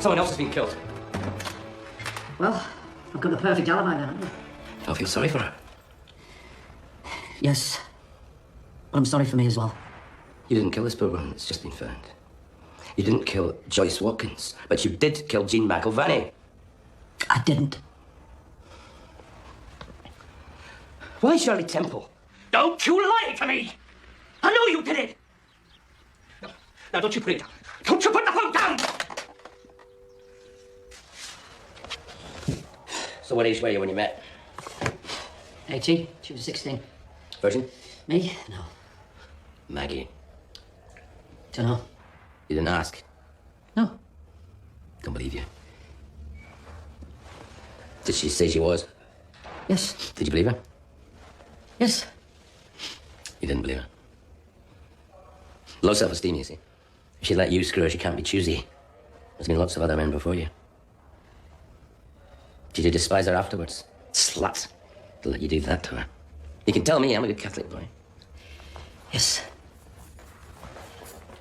Someone else has been killed. Well, I've got the perfect alibi then, haven't I? I feel sorry for her. Yes. But I'm sorry for me as well. You didn't kill this poor woman that's just been found. You didn't kill Joyce Watkins, but you did kill Jean McIlvanney. I didn't. Why Shirley Temple? Don't you lie to me! I know you did it! Now, don't you put it down. Don't you put the phone down! So what age were you when you met? 18. She was 16. Virgin? Me? No. Maggie. Dunno. You didn't ask? No. Don't believe you. Did she say she was? Yes. Did you believe her? Yes. You didn't believe her. Low self-esteem, you see. If she'd let you screw her, she can't be choosy. There's been lots of other men before you. Did you despise her afterwards? Slut. To let you do that to her. You can tell me I'm a good Catholic boy. Yes.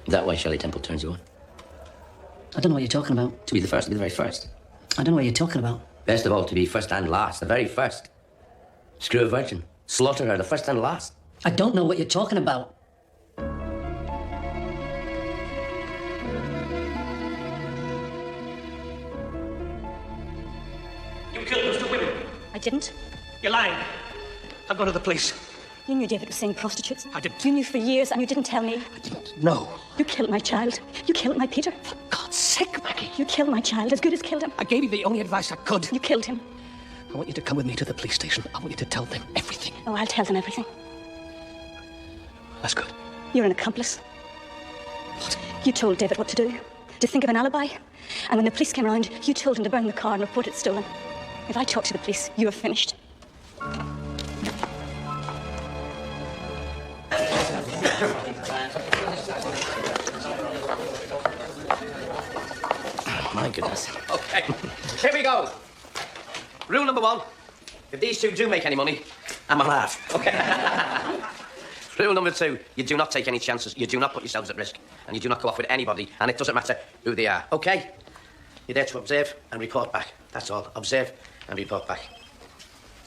Is that why Shirley Temple turns you on? I don't know what you're talking about. To be the first, to be the very first. I don't know what you're talking about. Best of all, to be first and last, the very first. Screw a virgin. Slaughter her, the first and last. I don't know what you're talking about. You killed those 2 women. I didn't. You're lying. I'll go to the police. You knew David was seeing prostitutes. I didn't. You knew for years and you didn't tell me. I didn't know. You killed my child. You killed my Peter. For God's sake, Maggie. You killed my child, as good as killed him. I gave you the only advice I could. You killed him. I want you to come with me to the police station. I want you to tell them everything. Oh, I'll tell them everything. That's good. You're an accomplice. What? You told David what to do, to think of an alibi. And when the police came around, you told him to burn the car and report it stolen. If I talk to the police, you are finished. My goodness. Okay, here we go. Rule number 1. If these two do make any money, I'm alive. Okay. Rule number 2. You do not take any chances. You do not put yourselves at risk. And you do not go off with anybody. And it doesn't matter who they are. Okay? You're there to observe and report back. That's all. Observe and report back.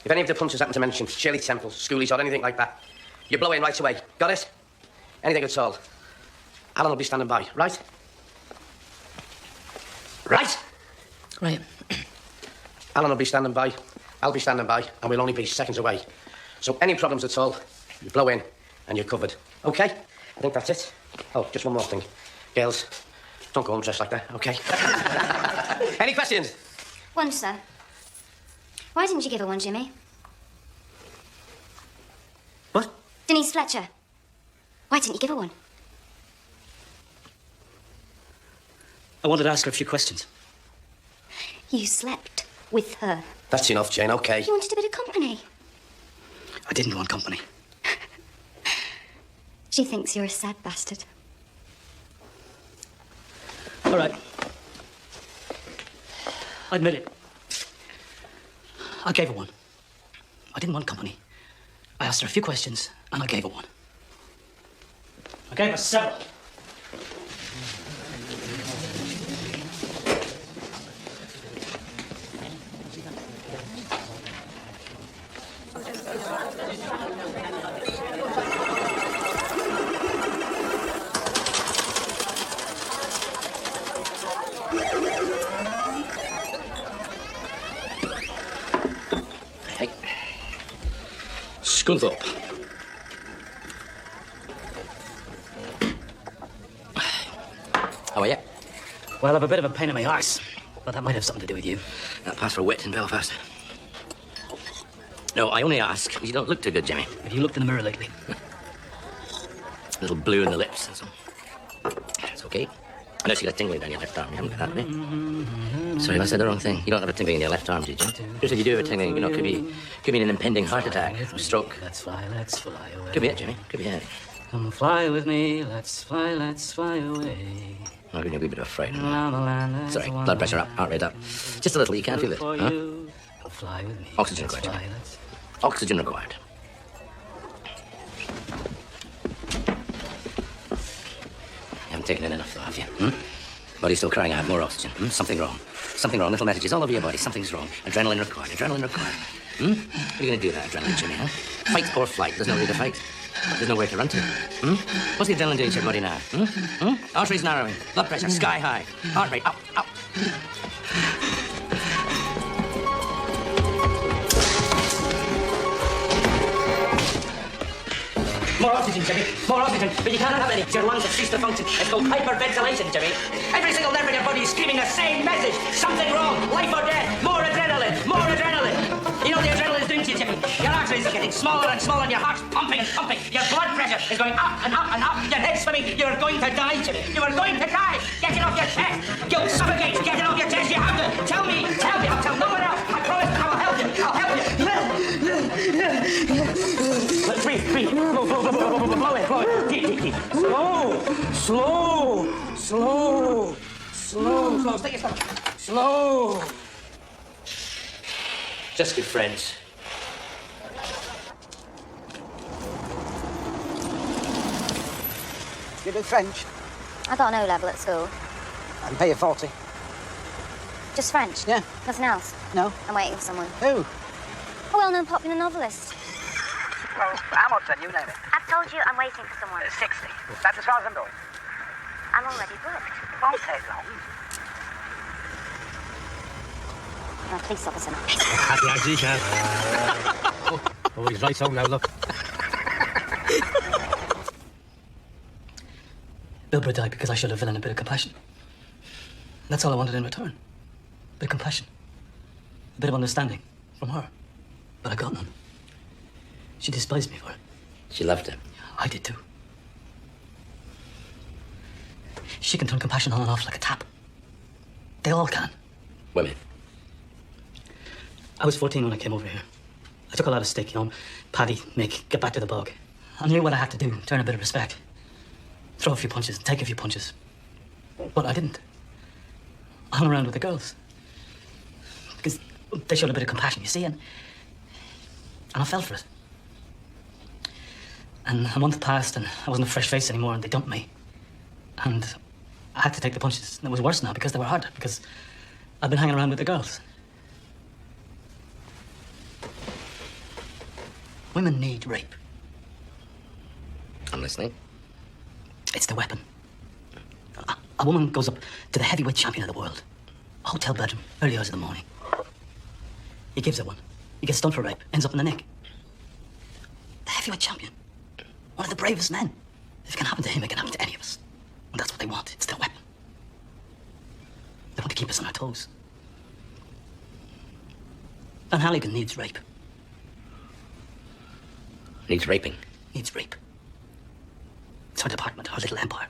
If any of the punchers happen to mention Shirley Temple, schoolies, or anything like that, you blow in right away. Got it? Anything at all. Alan will be standing by, right? Right? Right. Alan will be standing by, I'll be standing by, and we'll only be seconds away. So any problems at all, you blow in and you're covered. Okay? I think that's it. Oh, just one more thing. Girls, don't go home dressed like that, okay? Any questions? One, sir. Why didn't you give her one, Jimmy? What? Denise Fletcher. Why didn't you give her one? I wanted to ask her a few questions. You slept with her. That's enough, Jane, okay. You wanted a bit of company. I didn't want company. She thinks you're a sad bastard. All right. I admit it. I gave her one. I didn't want company. I asked her a few questions, and I gave her one. I gave her several. Hey. Scunthorpe. How are you? Well, I've a bit of a pain in my arse, but that might have something to do with you. That pass for wit in Belfast. No, I only ask because you don't look too good, Jimmy. Have you looked in the mirror lately? A little blue in the lips and so. It's okay. I noticed you got a tingling down your left arm. You haven't got that, have you? Sorry if I said the wrong thing. You don't have a tingling in your left arm, did you? Just if you do have a tingling, you know, could be an impending heart attack, stroke. Let's fly away. Could be it, Jimmy. Could be it. Come fly with me, let's fly away. I'm getting a wee bit of a fright. Around the land, there's Sorry, one blood pressure up, heart rate up. Just a little, you can't feel it. for Huh? you. Come fly with me. Oxygen let's required. fly, let's... Oxygen required. You haven't taken in enough, though, have you? Body's still crying out. More oxygen. Something wrong. Something wrong. Little messages all over your body. Something's wrong. Adrenaline required. Adrenaline required. What are you going to do that adrenaline, Jimmy, huh? Fight or flight? There's no need to fight. There's nowhere to run to. What's the adrenaline doing to your body now? Arteries narrowing. Blood pressure sky high. Heart rate up, up. More oxygen, Jimmy. More oxygen. But you cannot have any. Your lungs have ceased to function. It's called hyperventilation, Jimmy. Every single nerve in your body is screaming the same message. Something wrong. Life or death. More adrenaline. More adrenaline. You know what the adrenaline is doing to you, Jimmy? Your arteries are getting smaller and smaller and your heart's pumping and pumping. Your blood pressure is going up and up and up. Your head's swimming. You're going to die, Jimmy. You are going to die. Get it off your chest. You'll suffocate. Get it off your chest. You have to. Tell me. Tell me. I'll tell no one else. I promise I will help you. I'll help you. Breathe. Blow it. Deep. Slow. Stay your stomach. Slow. Just good friends. You do French? I got an O level at school. I can pay you 40. Just French? Yeah. Nothing else? No. I'm waiting for someone. Who? A well-known popular novelist. Well, how much then? You name it. I've told you I'm waiting for someone. 60. That's as far as I'm going. I'm already booked. It won't take long. I'm a police officer. Happy as he can. Oh, he's right home now, look. Bilbra died because I showed a villain a bit of compassion. That's all I wanted in return. A bit of compassion. A bit of understanding from her. But I got none. She despised me for it. She loved him. I did too. She can turn compassion on and off like a tap. They all can. Women. I was 14 when I came over here. I took a lot of stick, paddy, make, get back to the bog. I knew what I had to do, turn a bit of respect. Throw a few punches, take a few punches. But I didn't. I hung around with the girls. Because they showed a bit of compassion, you see, and I fell for it. And a month passed, and I wasn't a fresh face anymore, and they dumped me. And I had to take the punches. And it was worse now because they were harder, because I'd been hanging around with the girls. Women need rape. I'm listening. It's the weapon. A woman goes up to the heavyweight champion of the world. A hotel bedroom, early hours of the morning. He gives her one. He gets stunned for rape, ends up in the neck. The heavyweight champion. One of the bravest men. If it can happen to him, it can happen to any of us. And that's what they want. It's their weapon. They want to keep us on our toes. Van Halligan needs rape. Needs raping. Needs rape. It's her department, her little empire.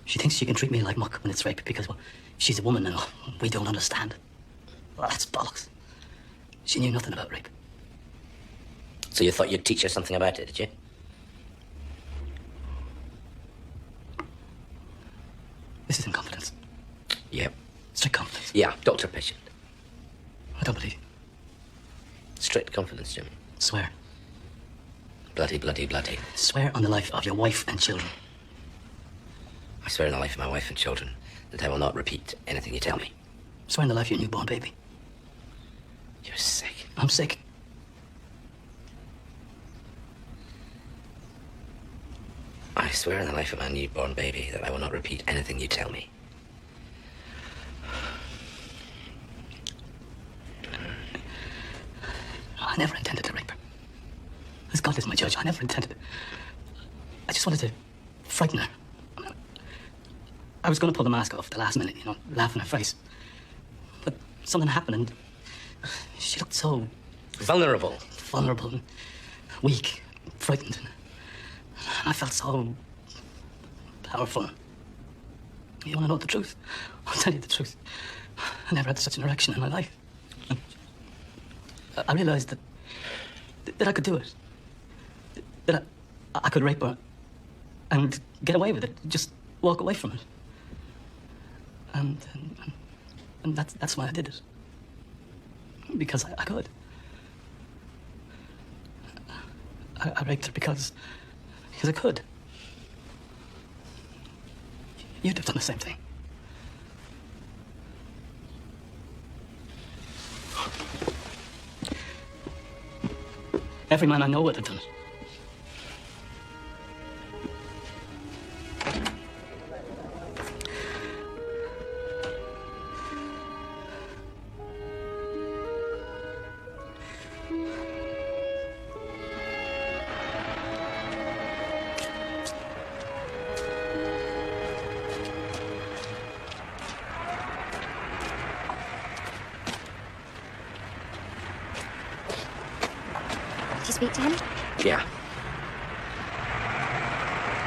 She thinks she can treat me like muck when it's rape because, well, she's a woman and we don't understand. Well, that's bollocks. She knew nothing about rape. So you thought you'd teach her something about it, did you? This is incompetence. Yeah. Strict confidence. Yeah, doctor patient. I don't believe you. Strict confidence, Jimmy. Swear. Bloody. Swear on the life of your wife and children. I swear on the life of my wife and children that I will not repeat anything you tell me. Swear on the life of your newborn baby. You're sick. I'm sick. I swear on the life of my newborn baby that I will not repeat anything you tell me. I never intended to rape her. As God is my judge, I never intended it. I just wanted to frighten her. I was going to pull the mask off at the last minute, laugh in her face. But something happened and she looked so Vulnerable. vulnerable and weak, frightened. And I felt so powerful. You want to know the truth? I'll tell you the truth. I never had such an erection in my life. And I realized that I could do it. That I could rape her and get away with it. Just walk away from it. And that's why I did it. Because I could. I raped her because I could. You'd have done the same thing. Every man I know would have done it. Did you speak to him? Yeah.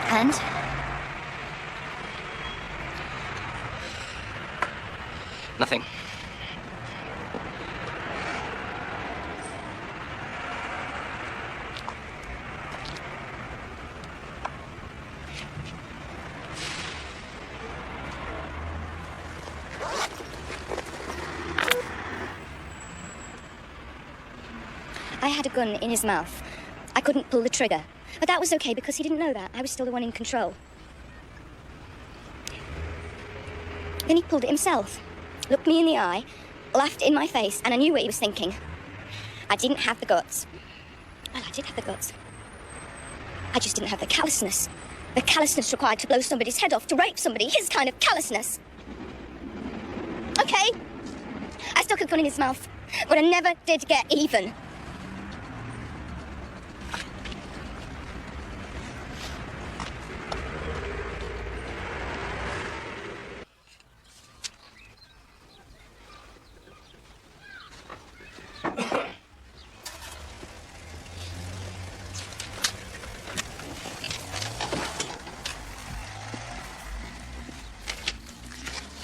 And? Nothing. I had a gun in his mouth. I couldn't pull the trigger. But that was okay because he didn't know that. I was still the one in control. Then he pulled it himself, looked me in the eye, laughed in my face, and I knew what he was thinking. I didn't have the guts. Well, I did have the guts. I just didn't have the callousness. The callousness required to blow somebody's head off, to rape somebody, his kind of callousness. Okay, I stuck a gun in his mouth, but I never did get even.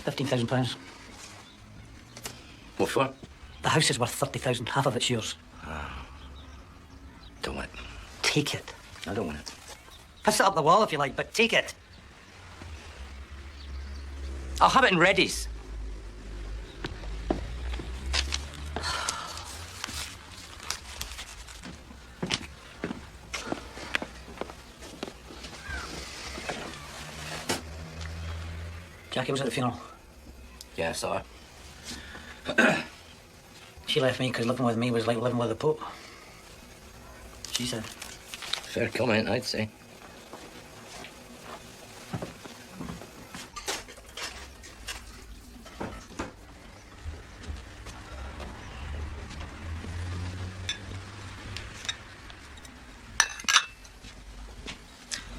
£15,000. What for? The house is worth 30,000. Half of it's yours. Don't want it. Take it. I don't want it. Piss it up the wall if you like, but take it. I'll have it in Reddy's. Jackie was at the funeral. Yeah, I saw her. She left me because living with me was like living with the Pope. She said. Fair comment, I'd say.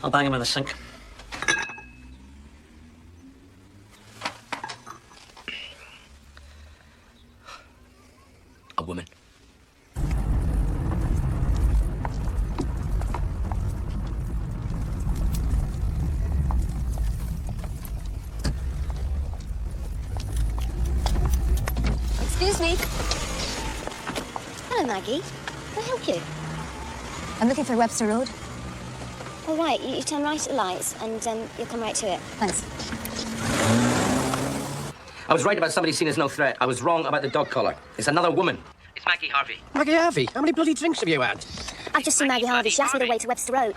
I'll bang him with a sink. A woman. Excuse me. Hello, Maggie. Can I help you? I'm looking for Webster Road. All right, you turn right at the lights and you'll come right to it. Thanks. I was right about somebody seen as no threat. I was wrong about the dog collar. It's another woman. It's Maggie Harvey. Maggie Harvey? How many bloody drinks have you had? I've just seen Maggie Harvey. She asked me the way to Webster Road.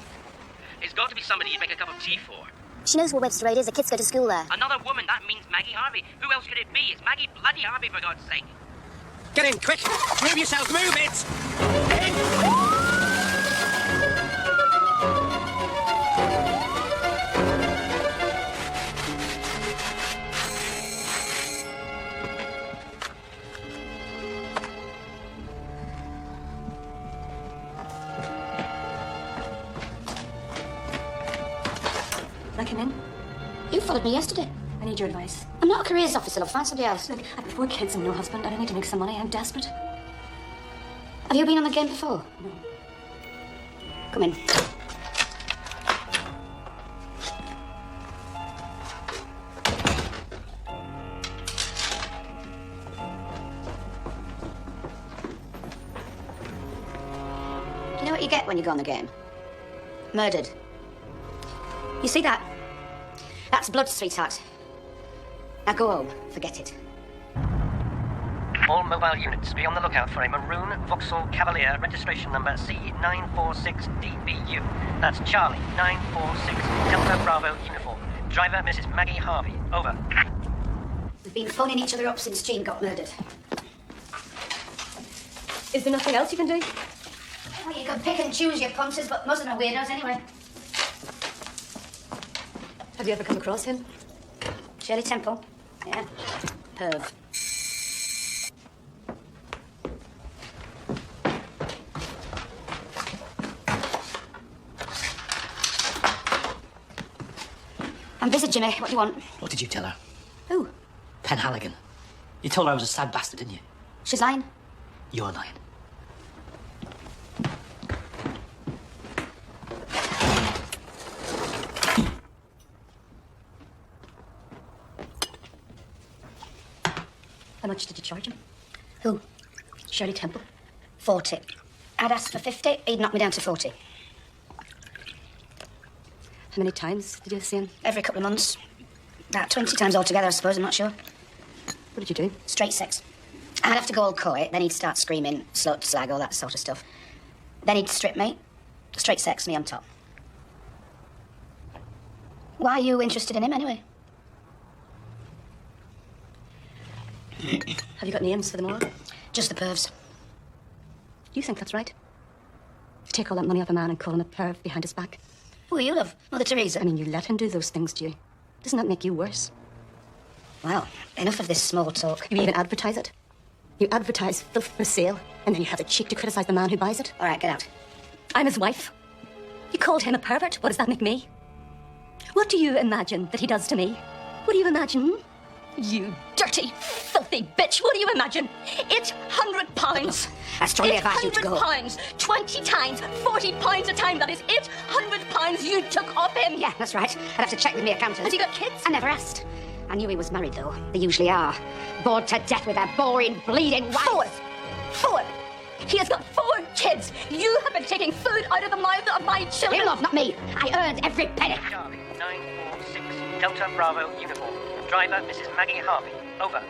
It's got to be somebody you'd make a cup of tea for. She knows where Webster Road is. The kids go to school there. Another woman, that means Maggie Harvey. Who else could it be? It's Maggie bloody Harvey, for God's sake. Get in, quick! Move yourself, move it! Can I come in? You followed me yesterday. I need your advice. I'm not a careers officer. I'll find somebody else. Look, I've 4 kids and no husband, and I need to make some money. I'm desperate. Have you been on the game before? No. Come in. Do you know what you get when you go on the game? Murdered. You see that? That's blood, sweetheart. Now go home. Forget it. All mobile units, be on the lookout for a maroon Vauxhall Cavalier, registration number C946DBU. That's Charlie 946 Delta Bravo uniform. Driver Mrs. Maggie Harvey. Over. We've been phoning each other up since Jean got murdered. Is there nothing else you can do? Well, you can pick and choose your punters, but most of them are weirdos anyway. Have you ever come across him? Shirley Temple? Yeah. Perv. I'm busy, Jimmy. What do you want? What did you tell her? Who? Penhaligon. You told her I was a sad bastard, didn't you? She's lying. You're lying. How much did you charge him? Who? Shirley Temple. 40. I'd asked for 50. He'd knocked me down to 40. How many times did you see him? Every couple of months. About 20 times altogether, I suppose. I'm not sure. What did you do? Straight sex. I'd have to go all coy. Then he'd start screaming, slut, slag, all that sort of stuff. Then he'd strip me. Straight sex, me on top. Why are you interested in him, anyway? Have you got names for them all? Just the pervs. You think that's right? You take all that money off a man and call him a perv behind his back? Who are you, love? Mother Teresa? I mean, you let him do those things to you. Doesn't that make you worse? Well, enough of this small talk. You even advertise it. You advertise filth for sale, and then you have the cheek to criticize the man who buys it. All right, get out. I'm his wife. You called him a pervert. What does that make me? What do you imagine that he does to me? What do you imagine? Hmm? You dirty, filthy bitch. What do you imagine? £800. I strongly advise you to go. £800. 20 times, £40 a time. That is £800 you took off him. Yeah, that's right. I'd have to check with me accountant. Has he got kids? I never asked. I knew he was married, though. They usually are. Bored to death with their boring, bleeding wife. Four. He has got 4 kids. You have been taking food out of the mouth of my children. Him, love, not me. I earned every penny. Charlie, 946, Delta Bravo uniform. Driver, Mrs. Maggie Harvey. Over.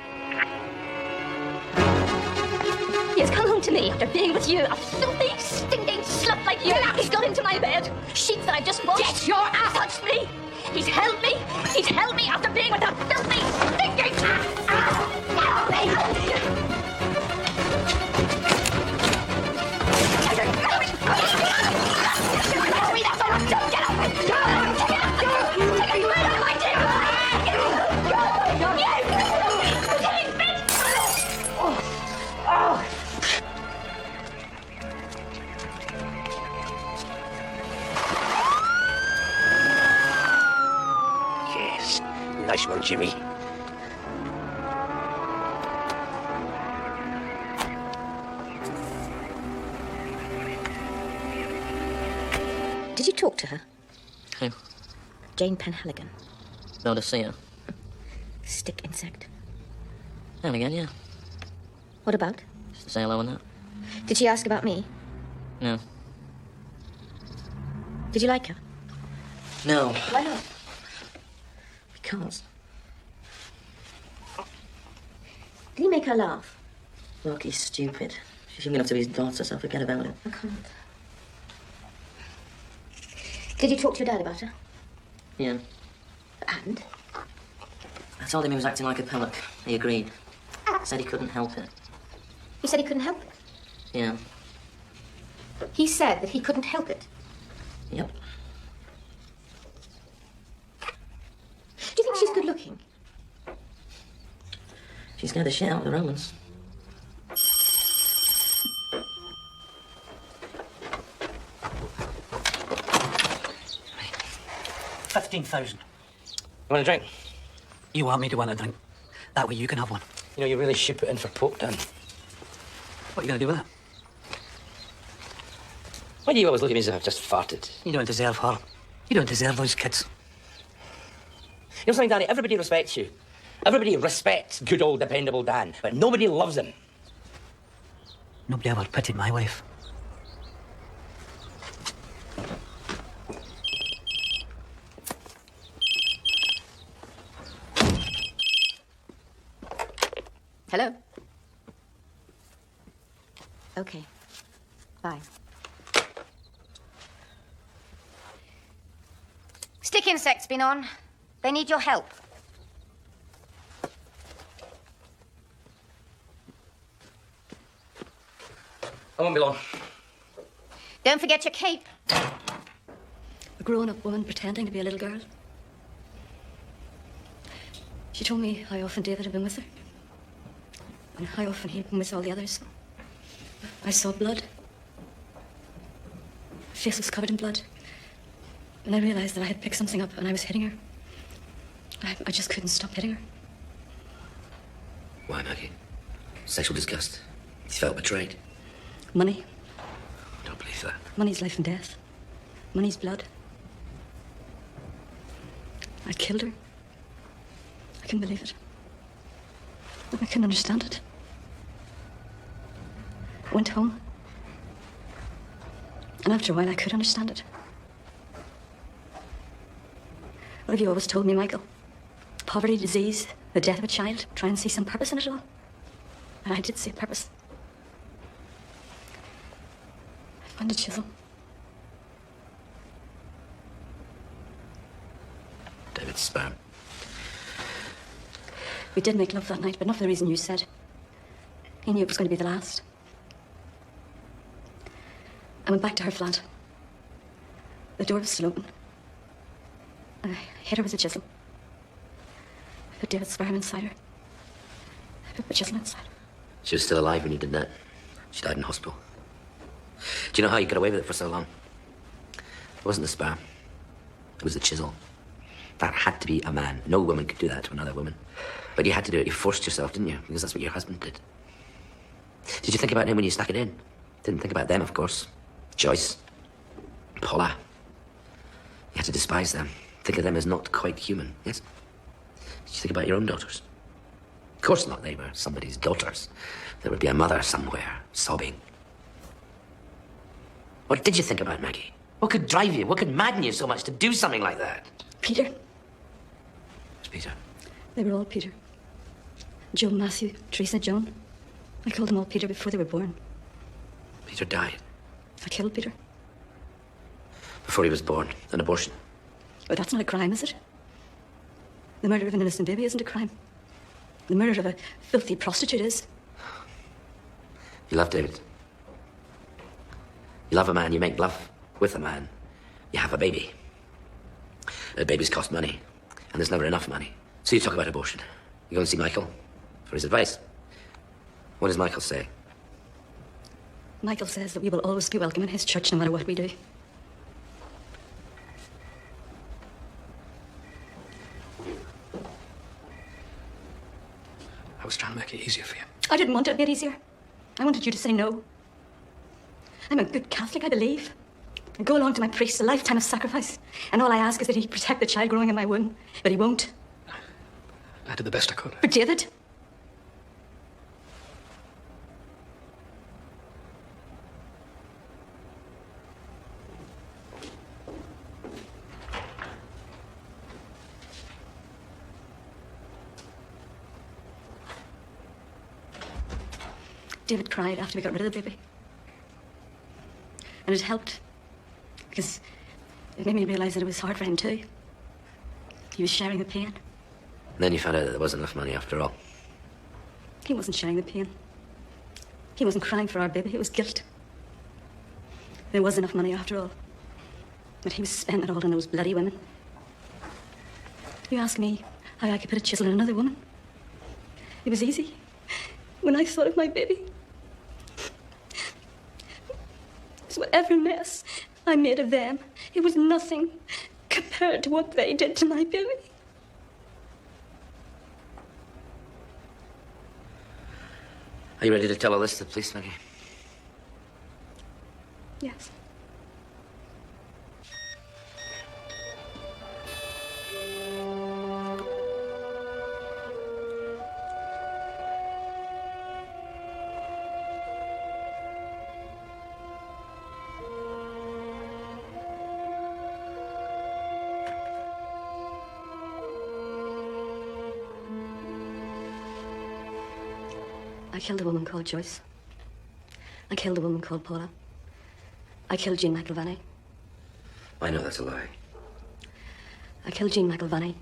He has come home to me after being with you, a filthy, stinking slut like you. He's got into my bed. Sheets that I just washed. Get your ass! Touched me. He's held me. He's held me after being with a filthy, stinking... Help me! Yes. Nice one, Jimmy. Did you talk to her? Who? Jane Penhaligon. No to see her. Stick insect. Now and again, yeah. What about? Just to say hello and that. Did she ask about me? No. Did you like her? No. Why not? Because. Did he make her laugh? Look, he's stupid. She's young enough to be his daughter, so forget about it. I can't. Did you talk to your dad about her? Yeah. And? I told him he was acting like a pillock. He agreed. Said he couldn't help it. He said he couldn't help it. Yeah. He said that he couldn't help it. Yep. Do you think she's good looking? She scared the shit out of the Romans. $15,000. Want a drink? You want me to want a drink? That way you can have one. You know, you really should put in for Pope, Dan. What are you going to do with that? Why do you always look at me as if I've just farted? You don't deserve her. You don't deserve those kids. You know something, Danny? Everybody respects you. Everybody respects good old dependable Dan, but nobody loves him. Nobody ever pitied my wife. Hello? Okay. Bye. Stick insect's been on. They need your help. I won't be long. Don't forget your cape. A grown-up woman pretending to be a little girl. She told me how often David had been with her. And how often he'd been with all the others. I saw blood. Her face was covered in blood. And I realized that I had picked something up and I was hitting her. I just couldn't stop hitting her. Why, Maggie? Sexual disgust. You felt betrayed. Money. I don't believe that. Money's life and death. Money's blood. I killed her. I couldn't believe it. I couldn't understand it. I went home. And after a while, I could understand it. What have you always told me, Michael? Poverty, disease, the death of a child. Try and see some purpose in it all. And I did see a purpose. I found a chisel. David's sperm. We did make love that night, but not for the reason you said. He knew it was going to be the last. I went back to her flat. The door was still open. I hit her with a chisel. I put David's sperm inside her. I put the chisel inside her. She was still alive when you did that. She died in hospital. Do you know how you got away with it for so long? It wasn't the sperm. It was the chisel. That had to be a man. No woman could do that to another woman. But you had to do it. You forced yourself, didn't you? Because that's what your husband did. Did you think about him when you stuck it in? Didn't think about them, of course. Joyce. Paula. You had to despise them. Think of them as not quite human, yes? Did you think about your own daughters? Of course not. They were somebody's daughters. There would be a mother somewhere, sobbing. What did you think about Maggie? What could drive you? What could madden you so much to do something like that? Peter. Who's Peter? They were all Peter. Joe, Matthew, Teresa, Joan. I called them all Peter before they were born. Peter died. I killed Peter. Before he was born. An abortion. But that's not a crime, is it? The murder of an innocent baby isn't a crime. The murder of a filthy prostitute is. You love David. You love a man, you make love with a man. You have a baby. Babies cost money. And there's never enough money. So you talk about abortion. You go and see Michael for his advice. What does Michael say? Michael says that we will always be welcome in his church no matter what we do. I was trying to make it easier for you. I didn't want it made easier. I wanted you to say no. I'm a good Catholic, I believe. I go along to my priest, a lifetime of sacrifice. And all I ask is that he protect the child growing in my womb. But he won't. I did the best I could. For David. David cried after we got rid of the baby. And it helped. Because it made me realize that it was hard for him too. He was sharing the pain. And then you found out that there wasn't enough money after all. He wasn't sharing the pain. He wasn't crying for our baby. It was guilt. There was enough money after all. But he was spending it all on those bloody women. You ask me how I could put a chisel in another woman. It was easy. When I thought of my baby. So whatever mess I made of them, it was nothing compared to what they did to my baby. Are you ready to tell all this to the police, Maggie? Yes. I killed a woman called Joyce. I killed a woman called Paula. I killed Jean McIlvanney. I know that's a lie. I killed Jean McIlvanney.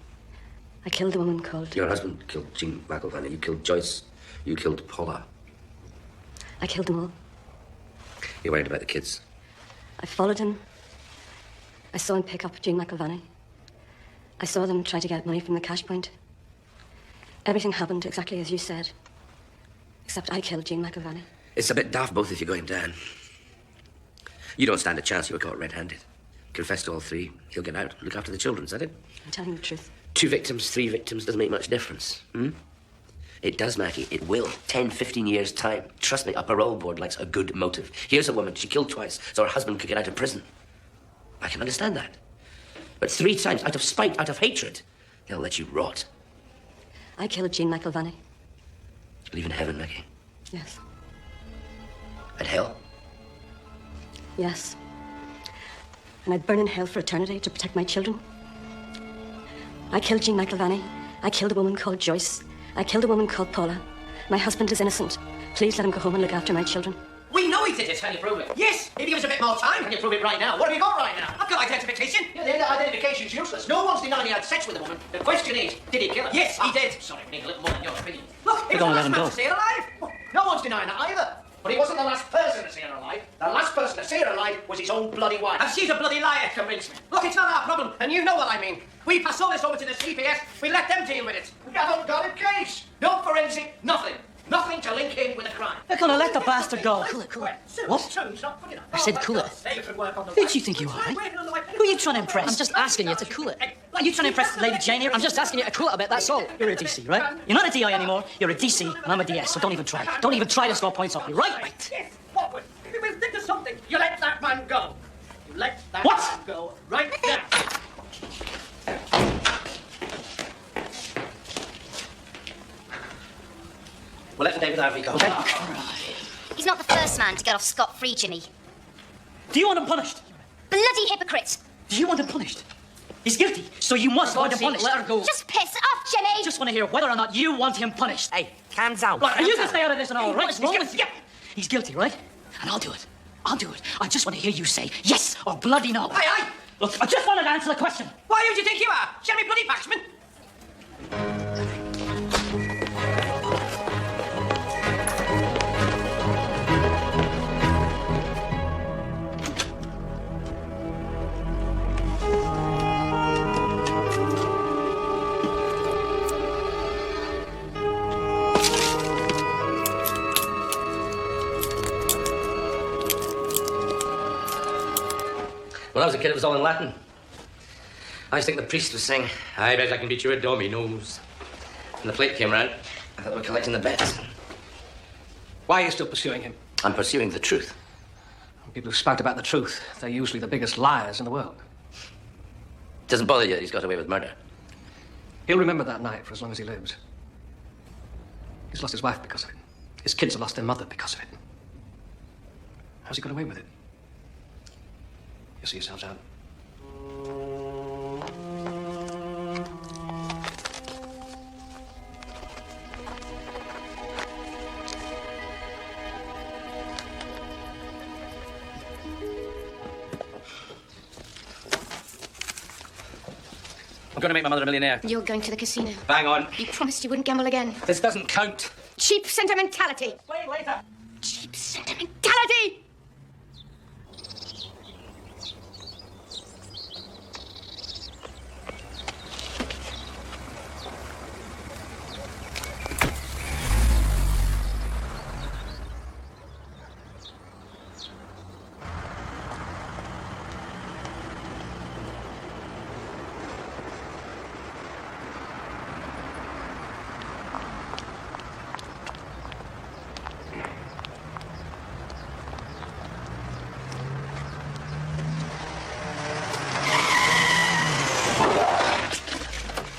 I killed a woman called... Your husband killed Jean McIlvanney. You killed Joyce. You killed Paula. I killed them all. You're worried about the kids. I followed him. I saw him pick up Jean McIlvanney. I saw them try to get money from the cash point. Everything happened exactly as you said. Except I killed Jean McIlvanney. It's a bit daft, both of you going down. You don't stand a chance. You were caught red-handed. Confess to all three. He'll get out. Look after the children, is that it? I'm telling the truth. 2 victims, 3 victims, doesn't make much difference. It does, Maggie. It will. 10, 15 years' time. Trust me, a parole board likes a good motive. Here's a woman. She killed twice, so her husband could get out of prison. I can understand that. But 3 times, out of spite, out of hatred, they'll let you rot. I killed Jean McIlvanney. Believe in heaven, Maggie. Yes. And hell? Yes. And I'd burn in hell for eternity to protect my children. I killed Jean McIlvanney. I killed a woman called Joyce. I killed a woman called Paula. My husband is innocent. Please let him go home and look after my children. We know he did it. Can you prove it? Yes. If you give us a bit more time, can you prove it right now? What have you got right now? I've got identification. Yeah, the identification's useless. No one's denying he had sex with the woman. The question is, did he kill her? Yes, he did. Sorry, we need a little more than your opinion. Look, he was the last man to see her alive. No one's denying that either. But he wasn't the last person to see her alive. The last person to see her alive was his own bloody wife. And she's a bloody liar, convince me. Look, it's not our problem, and you know what I mean. We pass all this over to the CPS, we let them deal with it. We haven't got a case. No forensic, nothing. Nothing to link him with a crime. They're gonna let the bastard go. Cool it. What? I said cool it. Who do you think you are, eh? Who are you trying to impress? I'm just asking you to cool it. Are you trying to impress Lady Jane here? I'm just asking you to cool it a bit, that's all. You're a DC, right? You're not a DI anymore. You're a DC, and I'm a DS, so don't even try. Don't even try to score points off me, right? Right. Yes, what would? We'll think of something. You let that man go. You let that What? man go right now. We'll let David Harvey go. Okay. He's not the first man to get off scot-free, Jimmy. Do you want him punished? Bloody hypocrite! Do you want him punished? He's guilty, so you must want him punished. Let her go. Just piss off, Jimmy! Just want to hear whether or not you want him punished. Hey, calm down. Look, you can stay out of this and all, right? What's wrong with you? He's guilty, right? And I'll do it. I'll do it. I just want to hear you say yes or bloody no. Aye. Look, I just wanted to answer the question. Why, who do you think you are? Jeremy Bloody Paxman? When I was a kid, it was all in Latin. I used to think the priest was saying, I bet I can beat you at dominoes. When the plate came round, I thought they were collecting the bets. Why are you still pursuing him? I'm pursuing the truth. People who spout about the truth, they're usually the biggest liars in the world. Doesn't bother you that he's got away with murder. He'll remember that night for as long as he lives. He's lost his wife because of it. His kids have lost their mother because of it. How's he got away with it? You'll see yourselves out. I'm going to make my mother a millionaire. You're going to the casino. Bang on. You promised you wouldn't gamble again. This doesn't count. Cheap sentimentality! Explain later. Cheap sentimentality!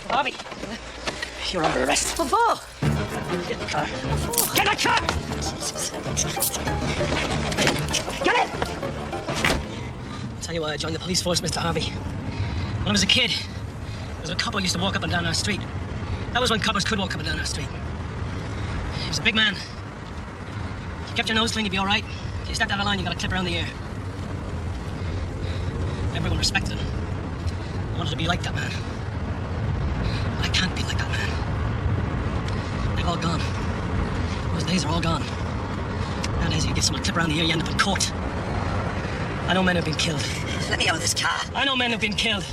Bobby, you're under arrest. Before. Get in the car. Get in the car! Get in! I'll tell you why I joined the police force, Mr. Harvey. When I was a kid, there was a cop who used to walk up and down our street. That was when coppers could walk up and down our street. He was a big man. If you kept your nose clean, you'd be all right. If you stepped out of line, you got a clip around the ear. Everyone respected him. I wanted to be like that man. I can't be like that man. They've all gone. Those days are all gone. Nowadays, you give someone a clip around the ear, you end up in court. I know men have been killed. Let me out of this car. I know men have been killed.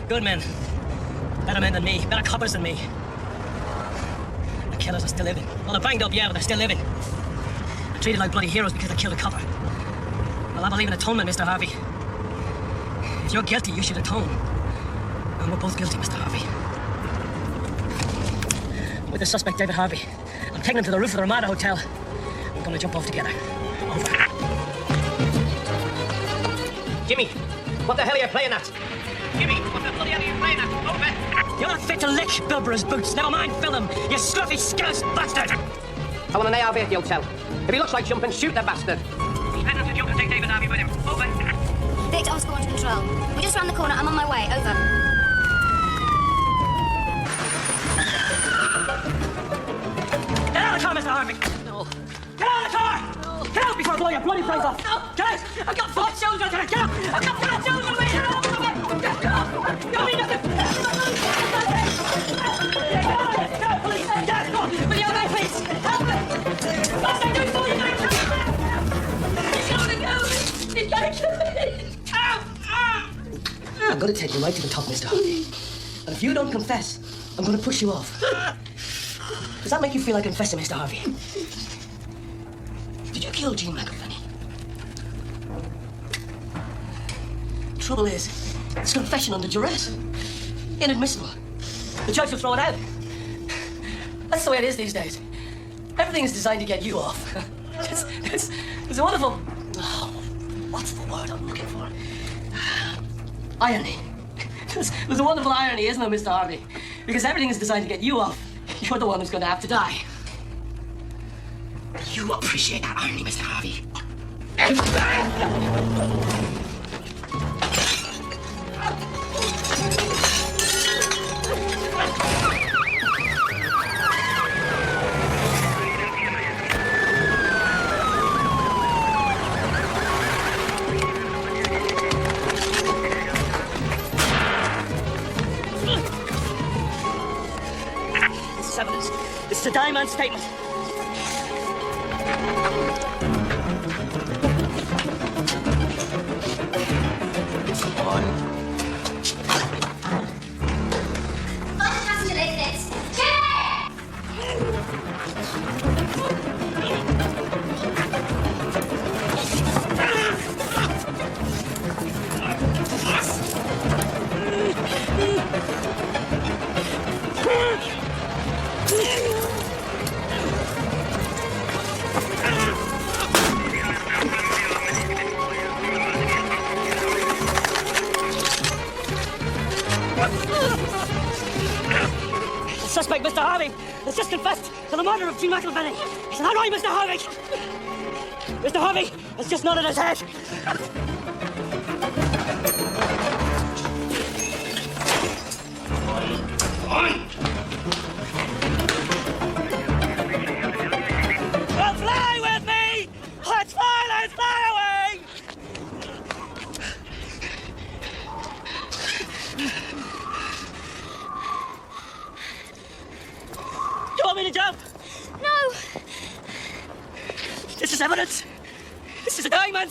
Good men. Better men than me. Better coppers than me. The killers are still living. Well, they're banged up, yeah, but they're still living. They're treated like bloody heroes because they killed a copper. Well, I believe in atonement, Mr. Harvey. If you're guilty, you should atone. And we're both guilty, Mr. Harvey. With the suspect, David Harvey. I'm taking him to the roof of the Ramada Hotel. We're gonna jump off together. Over. Jimmy, what the hell are you playing at? Jimmy, what the bloody hell are you playing at? Over. You're not fit to lick Bilborough's boots. Never mind fill him, you scruffy skills bastard! I want an ARV at the hotel. If he looks like jumping, shoot the bastard. He's heading to jump and take David Harvey with him. Over. Victor, Oscar 1 to control. We're just round the corner. I'm on my way. Over. Get out of the car, Mr. Harvey! No. Get out of the car! No. Get out before I blow your bloody brains off! No. Get out! I've got 4 children! Get out! I've got 4 children! Get out! Get out! You mean nothing! Get out, please! Get out! Will you obey, please? Help me! What's I doing for you? He's gonna go! He's gonna kill me! I'm gonna take you right to the top, Mr. Harvey. And if you don't confess, I'm gonna push you off. Does that make you feel like confessing, Mr. Harvey? Did you kill Jean McIlvenney? Trouble is, it's confession under duress. Inadmissible. The judge will throw it out. That's the way it is these days. Everything is designed to get you off. It's a wonderful... Oh, what's the word I'm looking for? Irony. There's a wonderful irony, isn't there, Mr. Harvey? Because everything is designed to get you off. You're the one who's going to have to die. You appreciate that irony, Mr. Harvey. This is evidence. This is a dying man's statement. The suspect, Mr. Harvey, has just confessed to the murder of Jean McIlvenney. Is that right, Mr. Harvey? Mr. Harvey has just nodded his head. Well, fly with me! Let's fly away! You want me to jump? No. This is evidence. This is a dying man's